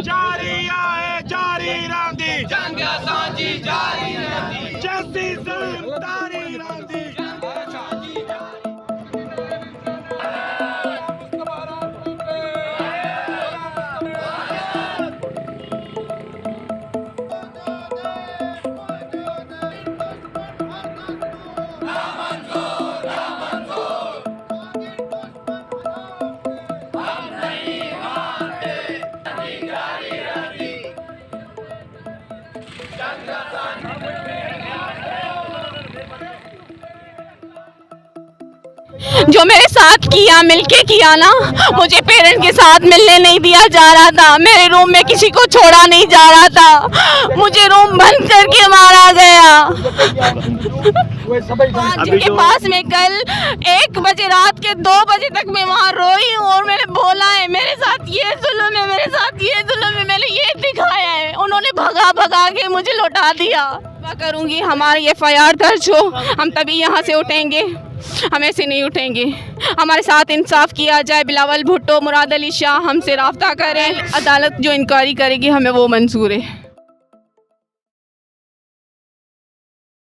जारी आहे जारी रहंदी जंग असांजी जारी रहंदी जैसी ज़ुल्म तारी रहंदी जो मेरे साथ किया मिलके किया ना, मुझे पेरेंट के साथ मिलने नहीं दिया जा रहा था, मेरे रूम में किसी को छोड़ा नहीं जा रहा था, मुझे रूम बंद करके मारा गया। जिनके पास में कल 1 बजे रात के 2 बजे तक मैं वहाँ रोई हूँ और मैंने बोला है मेरे साथ ये जुल्म है, मेरे साथ ये जुल्म है, मैंने ये दिखाया है, उन्होंने भगा भगा के मुझे लौटा दिया। मैं करूँगी हमारी FIR दर्ज हो, हम तभी यहाँ से उठेंगे, हम ऐसे नहीं उठेंगे। हमारे साथ इंसाफ किया जाए, बिलावल भुट्टो, मुराद अली शाह हमसे राब्ता करें, अदालत जो इंक्वायरी करेगी हमें वो मंजूर है।